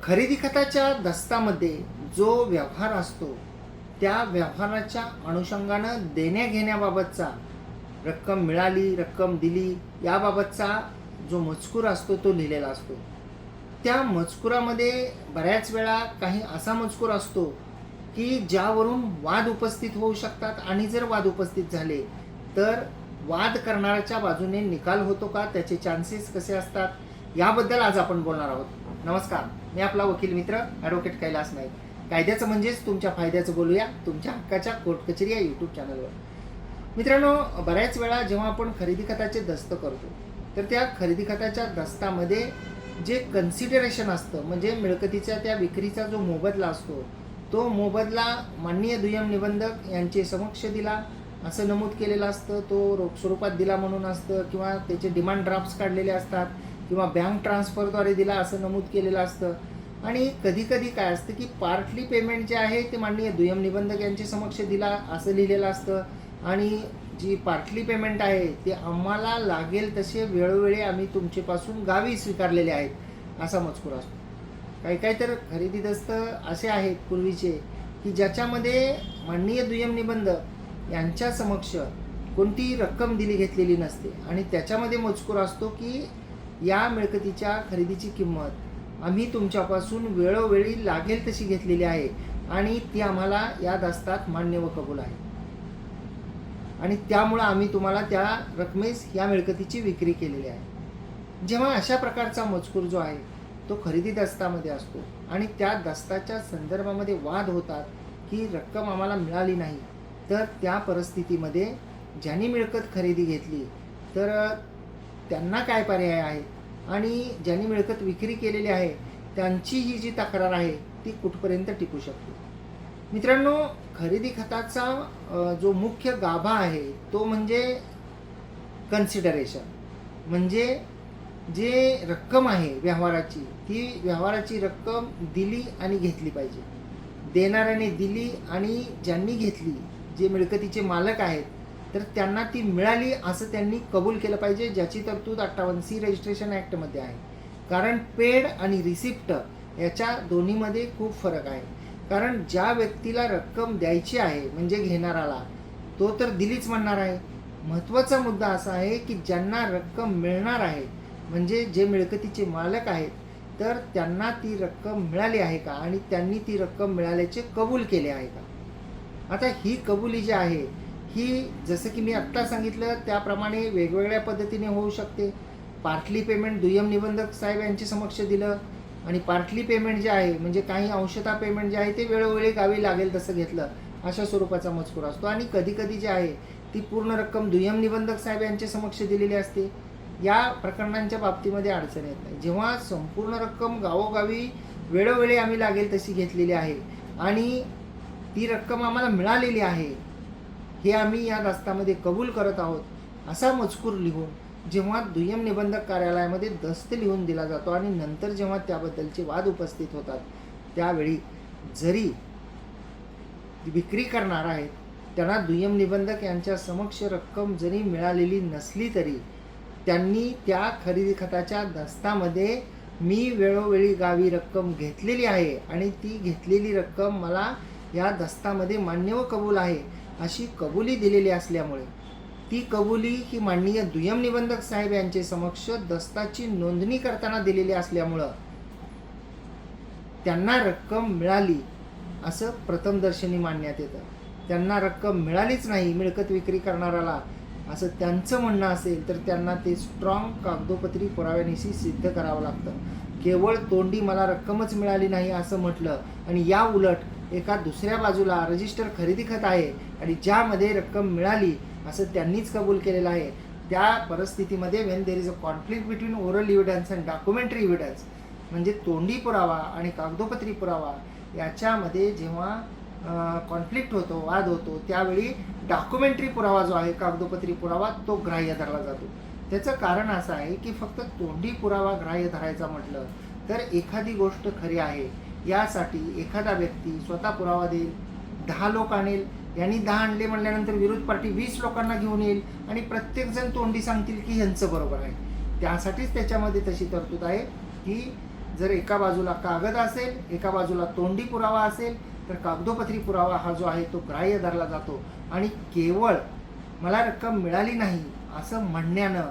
खरेदी खताच्या दस्तामध्ये जो व्यवहार असतो त्या व्यवहाराच्या अनुषंगानं देण्याघेण्याबाबतचा रक्कम मिळाली, रक्कम दिली याबाबतचा जो मजकूर असतो तो लिहिलेला असतो. त्या मजकुरामध्ये बऱ्याच वेळा काही असा मजकूर असतो की ज्यावरून वाद उपस्थित होऊ शकतात आणि जर वाद उपस्थित झाले तर वाद करणाऱ्याच्या बाजूने निकाल होतो का, त्याचे चान्सेस कसे असतात याबद्दल आज आपण बोलणार आहोत. नमस्कार, मी आपला वकील मित्र ॲडव्होकेट कैलास नाईक. कायद्याचं म्हणजेच तुमच्या फायद्याचं बोलूया तुमच्या हक्काच्या कोर्ट कचेरी या यूट्यूब चॅनलवर. मित्रांनो, बऱ्याच वेळा जेव्हा आपण खरेदी खताचे दस्त करतो तर त्या खरेदी खताच्या दस्तामध्ये जे कन्सिडरेशन असतं म्हणजे मिळकतीच्या त्या विक्रीचा जो मोबदला असतो तो मोबदला माननीय दुय्यम निबंधक यांचे समक्ष दिला असं नमूद केलेलं असतं. तो रोख स्वरूपात दिला म्हणून असतं किंवा त्याचे डिमांड ड्राफ्ट्स काढलेले असतात किंवा बँक ट्रान्सफरद्वारे दिला असं नमूद केलेलं असतं. आणि कधी कधी काय असतं की पार्टली पेमेंट जे आहे ते माननीय दुय्यम निबंधक यांचे समक्ष दिला असं लिहिलेलं असतं आणि जी पार्टली पेमेंट आहे ते आम्हाला लागेल तसे वेळोवेळी आम्ही तुमच्यापासून गावी स्वीकारलेले आहेत असा मजकूर असतो. काही काही तर खरेदी दस्त असे आहेत पूर्वीचे की ज्याच्यामध्ये माननीय दुय्यम निबंधक यांच्या समक्ष कोणतीही रक्कम दिली घेतलेली नसते आणि त्याच्यामध्ये मजकूर असतो की या मिळकतीच्या खरेदीची किंमत आम्ही तुमच्यापासून वेळोवेळी लागेल तशी घेतलेली आहे आणि ती आम्हाला या दस्तात मान्य व कबूल आहे आणि त्यामुळं आम्ही तुम्हाला त्या रकमेस या मिळकतीची विक्री केलेली आहे. जेव्हा अशा प्रकारचा मजकूर जो आहे तो खरेदी दस्तामध्ये असतो आणि त्या दस्ताच्या संदर्भामध्ये वाद होतात की रक्कम आम्हाला मिळाली नाही, तर त्या परिस्थितीमध्ये ज्यांनी मिळकत खरेदी घेतली तर त्यांना काय पर्याय आहे आणि ज्यांनी मिळकत विक्री केलेली आहे त्यांची ही जी तक्रार आहे ती कुठपर्यंत टिकू शकते. मित्रांनो, खरेदी खताचा जो मुख्य गाभा आहे तो म्हणजे कन्सिडरेशन, म्हणजे जे रक्कम आहे व्यवहाराची ती व्यवहाराची रक्कम दिली आणि घेतली पाहिजे. देणाऱ्याने दिली आणि ज्यांनी घेतली जे मिळकतीचे मालक आहेत तर त्यांना ती मिळाली असं त्यांनी कबूल केलं पाहिजे, ज्याची तरतूद 58C रजिस्ट्रेशन ॲक्टमध्ये आहे. कारण पेड आणि रिसिप्ट याच्या दोन्हीमध्ये खूप फरक आहे. कारण ज्या व्यक्तीला रक्कम द्यायची आहे म्हणजे घेणाराला तो तर दिलीच म्हणणार आहे. महत्त्वाचा मुद्दा असा आहे की ज्यांना रक्कम मिळणार आहे म्हणजे जे मिळकतीचे मालक आहेत तर त्यांना ती रक्कम मिळाली आहे का आणि त्यांनी ती रक्कम मिळाल्याचे कबूल केले आहे का. आता ही कबुली जी आहे ही जसं की मी आत्ता सांगितलं त्याप्रमाणे वेगवेगळ्या पद्धतीने होऊ शकते. पार्टली पेमेंट दुय्यम निबंधक साहेब यांच्या समक्ष दिलं आणि पार्टली पेमेंट जे आहे म्हणजे काही अंशतः पेमेंट जे आहे ते वेळोवेळी गावी लागेल तसं घेतलं अशा स्वरूपाचा मजकूर असतो. आणि कधी कधी जे आहे ती पूर्ण रक्कम दुय्यम निबंधक साहेब यांच्या समक्ष दिलेली असते. या प्रकरणांच्या बाबतीमध्ये अडचण येत नाही. जेव्हा संपूर्ण रक्कम गावोगावी वेळोवेळी आम्ही लागेल तशी घेतलेली आहे आणि ती रक्कम आम्हाला मिळालेली आहे हे आम्ही या दस्तामध्ये कबूल करत आहोत असा मजकूर लिहून जेव्हा दुय्यम निबंधक कार्यालयामध्ये दस्त लिहून दिला जातो आणि नंतर जेव्हा त्याबद्दलचे वाद उपस्थित होतात त्यावेळी जरी विक्री करणार आहेत त्यांना दुय्यम निबंधक यांच्या समक्ष रक्कम जरी मिळालेली नसली तरी त्यांनी त्या खरेदी खताच्या दस्तामध्ये मी वेळोवेळी गावी रक्कम घेतलेली आहे आणि ती घेतलेली रक्कम मला या दस्तामध्ये मान्य व कबूल आहे अशी कबुली दिलेली असल्यामुळे ती कबुली ही माननीय दुय्यम निबंधक साहेब यांचे समक्ष दस्ताची नोंदणी करताना दिलेली असल्यामुळं त्यांना रक्कम मिळाली असं प्रथमदर्शनी मानण्यात येतं. त्यांना रक्कम मिळालीच नाही मिळकत विक्री करणाऱ्याला असं त्यांचं म्हणणं असेल तर त्यांना ते स्ट्रॉंग कागदोपत्री पुराव्यानिशी सिद्ध करावं लागतं. केवळ तोंडी मला रक्कमच मिळाली नाही असं म्हटलं आणि या उलट एका दुसऱ्या बाजूला रजिस्टर खरेदी खत आहे आणि ज्यामध्ये रक्कम मिळाली असं त्यांनीच कबूल केलेलं आहे, त्या परिस्थितीमध्ये when there is a conflict between oral evidence and documentary evidence म्हणजे तोंडी पुरावा आणि कागदोपत्री पुरावा याच्यामध्ये जेव्हा कॉन्फ्लिक्ट होतो वाद होतो त्यावेळी डॉक्युमेंटरी पुरावा जो आहे कागदोपत्री पुरावा तो ग्राह्य धरला जातो. त्याचं कारण असं आहे की फक्त तोंडी पुरावा ग्राह्य धरायचा म्हटलं तर एखादी गोष्ट खरी आहे यासाठी एखादा व्यक्ती स्वतः पुरावा देईल, 10 लोक आणेल, यांनी 10 आणले म्हणल्यानंतर विरोध पार्टी 20 लोकांना घेऊन येईल आणि प्रत्येकजण तोंडी सांगतील की ह्यांचं बरोबर आहे. त्यासाठीच त्याच्यामध्ये तशी तरतूद आहे की जर एका बाजूला कागद असेल, एका बाजूला तोंडी पुरावा असेल, तर कागदोपत्री पुरावा हा जो आहे तो ग्राह्य धरला जातो आणि केवळ मला रक्कम मिळाली नाही असं म्हणण्यानं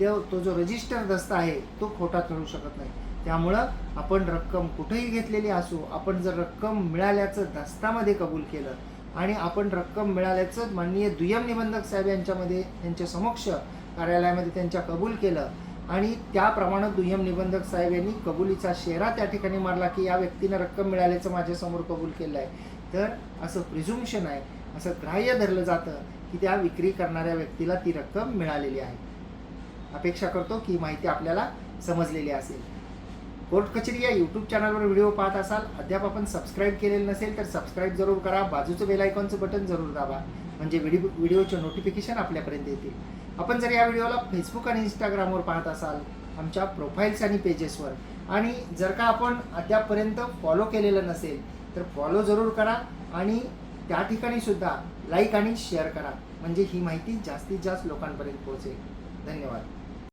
तो जो रजिस्टर दस्ता आहे तो खोटा ठरू शकत नाही. त्यामुळं आपण रक्कम कुठेही घेतलेली असो, आपण जर रक्कम मिळाल्याचं दस्तामध्ये कबूल केलं आणि आपण रक्कम मिळाल्याचं माननीय दुय्यम निबंधक साहेब यांच्यामध्ये त्यांच्या समक्ष कार्यालयामध्ये त्यांच्या कबूल केलं आणि त्याप्रमाणे दुय्यम निबंधक साहेब यांनी कबुलीचा शेरा त्या ठिकाणी मारला की या व्यक्तीनं रक्कम मिळाल्याचं माझ्यासमोर कबूल केलं आहे, तर असं प्रिझुम्शन आहे, असं ग्राह्य धरलं जातं की त्या विक्री करणाऱ्या व्यक्तीला ती रक्कम मिळालेली आहे. अपेक्षा करतो की माहिती आपल्याला समजलेली असेल. कोर्ट कचेरी या यूट्यूब चॅनलवर व्हिडिओ पाहत असाल, अद्याप आपण सबस्क्राईब केलेलं नसेल तर सबस्क्राईब जरूर करा, बाजूचं बेल आयकॉनचं बटन जरूर दाबा, म्हणजे व्हिडिओचे नोटिफिकेशन आपल्यापर्यंत येतील. आपण जर या व्हिडिओला फेसबुक आणि इंस्टाग्रामवर पाहत असाल, आमच्या प्रोफाईल्स आणि पेजेसवर, आणि जर का आपण अद्यापपर्यंत फॉलो केलेलं नसेल तर फॉलो जरूर करा आणि त्या ठिकाणी सुद्धा लाईक आणि शेअर करा, म्हणजे ही माहिती जास्तीत जास्त लोकांपर्यंत पोहोचेल. धन्यवाद.